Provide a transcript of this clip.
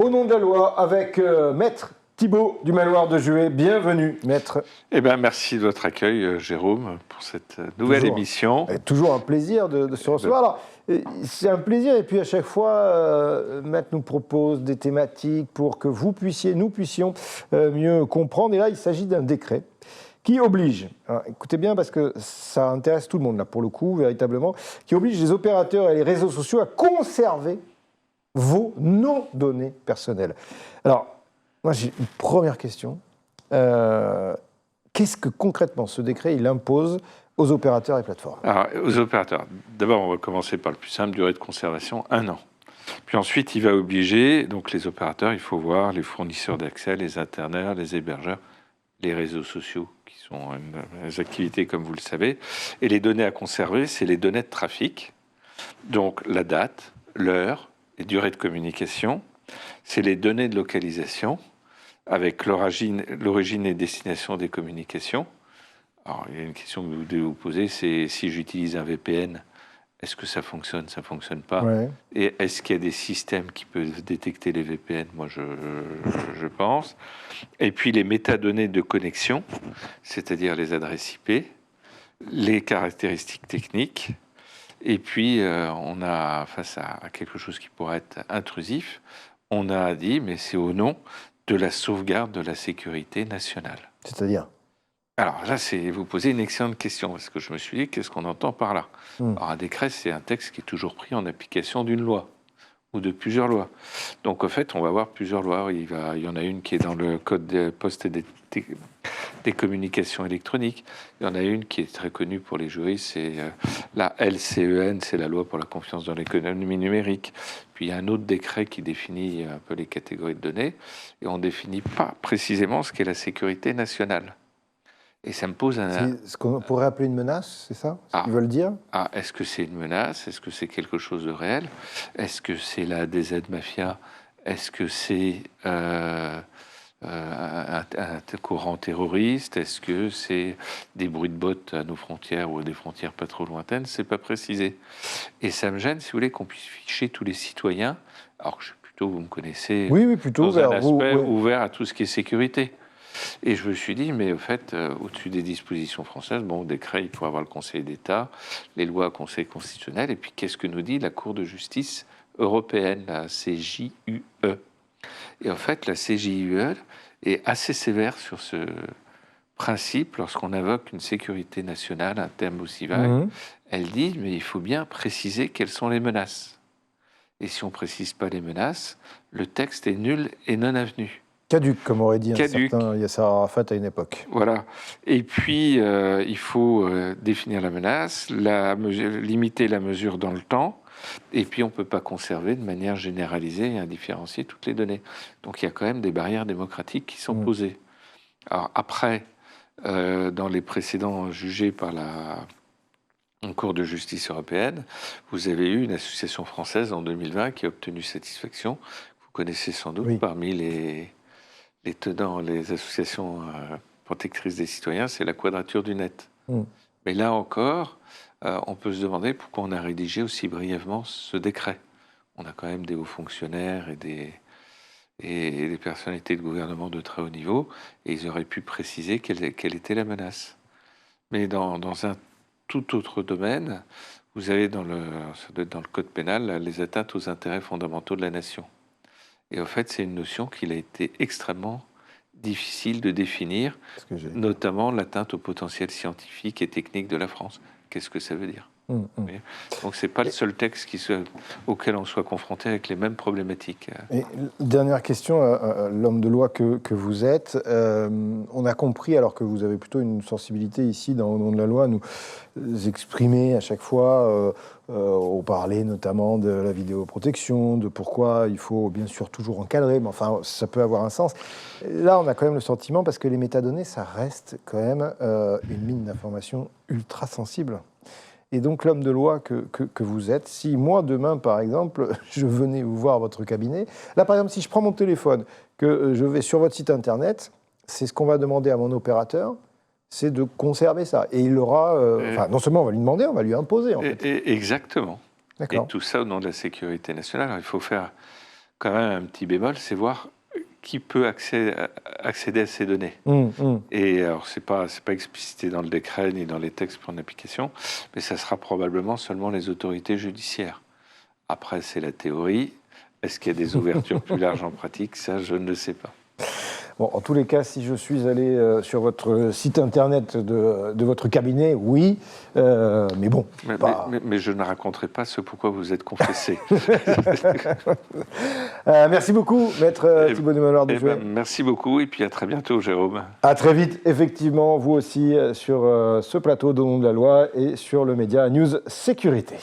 Au nom de la loi, avec Maître Thibault du Manoir de Juhé. Bienvenue, Maître. Eh bien, merci de votre accueil, Jérôme, pour cette nouvelle émission. Toujours un plaisir de se recevoir. Alors, c'est un plaisir, et puis à chaque fois, Maître nous propose des thématiques pour que nous puissions mieux comprendre. Et là, il s'agit d'un décret qui oblige, hein, écoutez bien parce que ça intéresse tout le monde là pour le coup, véritablement, qui oblige les opérateurs et les réseaux sociaux à conserver vos données personnelles. Alors, moi j'ai une première question. Qu'est-ce que concrètement ce décret il impose aux opérateurs et plateformes? Alors, aux opérateurs, d'abord on va commencer par le plus simple, durée de conservation, 1 an. Puis ensuite il va obliger, donc les opérateurs, il faut voir les fournisseurs d'accès, les internets, les hébergeurs, les réseaux sociaux, qui sont des activités comme vous le savez. Et les données à conserver, c'est les données de trafic, donc la date, l'heure, les durées de communication, c'est les données de localisation, avec l'origine et destination des communications. Alors, il y a une question que vous devez vous poser, c'est si j'utilise un VPN, est-ce que ça fonctionne, ça fonctionne pas? Ouais. Et est-ce qu'il y a des systèmes qui peuvent détecter les VPN? Moi, je pense. Et puis les métadonnées de connexion, c'est-à-dire les adresses IP, les caractéristiques techniques. Et puis, on a, face à quelque chose qui pourrait être intrusif, on a dit, mais c'est au nom de la sauvegarde de la sécurité nationale. C'est-à-dire? Alors là, vous posez une excellente question, parce que je me suis dit, qu'est-ce qu'on entend par là? Alors un décret, c'est un texte qui est toujours pris en application d'une loi, ou de plusieurs lois. Donc en fait, on va avoir plusieurs lois. Il y en a une qui est dans le Code des postes et des communications électroniques. Il y en a une qui est très connue pour les juristes, c'est la LCEN, c'est la loi pour la confiance dans l'économie numérique. Puis il y a un autre décret qui définit un peu les catégories de données, et on ne définit pas précisément ce qu'est la sécurité nationale. Et ça me pose C'est ce qu'on pourrait appeler une menace, c'est ça ce qu'ils veulent dire? Est-ce que c'est une menace? Est-ce que c'est quelque chose de réel? Est-ce que c'est la DZ Mafia? Est-ce que c'est un courant terroriste? Est-ce que c'est des bruits de bottes à nos frontières ou à des frontières pas trop lointaines? C'est pas précisé. Et ça me gêne, si vous voulez, qu'on puisse ficher tous les citoyens, alors que je suis plutôt, vous me connaissez, oui, plutôt dans un aspect ouvert à tout ce qui est sécurité. Et je me suis dit, mais au fait, au-dessus des dispositions françaises, bon, au décret, il faut avoir le Conseil d'État, les lois Conseil constitutionnel, et puis qu'est-ce que nous dit la Cour de justice européenne, la CJUE? Et en fait, la CJUE est assez sévère sur ce principe lorsqu'on invoque une sécurité nationale, un terme aussi vague. Elle dit, mais il faut bien préciser quelles sont les menaces. Et si on ne précise pas les menaces, le texte est nul et non avenu. Caduc, comme aurait dit un certain Yasser Arafat à une époque. Voilà. Et puis, il faut définir la menace, limiter la mesure dans le temps, et puis on ne peut pas conserver de manière généralisée et indifférenciée toutes les données. Donc il y a quand même des barrières démocratiques qui sont posées. Alors après, dans les précédents jugés par la Cour de justice européenne, vous avez eu une association française en 2020 qui a obtenu satisfaction. Vous connaissez sans doute parmi les tenants, les associations protectrices des citoyens, c'est la Quadrature du Net. Mais là encore, on peut se demander pourquoi on a rédigé aussi brièvement ce décret. On a quand même des hauts fonctionnaires et des personnalités de gouvernement de très haut niveau, et ils auraient pu préciser quelle était la menace. Mais dans un tout autre domaine, vous avez ça doit être dans le Code pénal, les atteintes aux intérêts fondamentaux de la nation. Et en fait, c'est une notion qu'il a été extrêmement difficile de définir, notamment l'atteinte au potentiel scientifique et technique de la France. Qu'est-ce que ça veut dire? Donc, c'est pas le seul texte auquel on soit confronté avec les mêmes problématiques. Et dernière question, l'homme de loi que vous êtes, on a compris, alors que vous avez plutôt une sensibilité ici, au nom de la loi, nous exprimer à chaque fois, au parler notamment de la vidéoprotection, de pourquoi il faut bien sûr toujours encadrer, mais enfin, ça peut avoir un sens. Là, on a quand même le sentiment, parce que les métadonnées, ça reste quand même une mine d'informations ultra sensible. Et donc, l'homme de loi que vous êtes, si moi, demain, par exemple, je venais vous voir à votre cabinet, là, par exemple, si je prends mon téléphone, que je vais sur votre site Internet, c'est ce qu'on va demander à mon opérateur, c'est de conserver ça. Et il aura... non seulement on va lui demander, on va lui imposer, en fait. Exactement. D'accord. Et tout ça au nom de la sécurité nationale. Alors, il faut faire quand même un petit bémol, c'est voir qui peut accéder à ces données. Et alors, c'est pas explicité dans le décret ni dans les textes pour une application, mais ça sera probablement seulement les autorités judiciaires. Après, c'est la théorie. Est-ce qu'il y a des ouvertures plus larges en pratique? Ça, je ne le sais pas. Bon, en tous les cas, si je suis allé sur votre site internet de votre cabinet, oui, mais bon. Mais je ne raconterai pas ce pourquoi vous êtes confessé. Merci beaucoup, Maître Thibault Desmaloir-Dufay. Merci beaucoup, et puis à très bientôt, Jérôme. À très vite, effectivement, vous aussi, sur ce plateau d'Au nom de la loi et sur le média News Sécurité.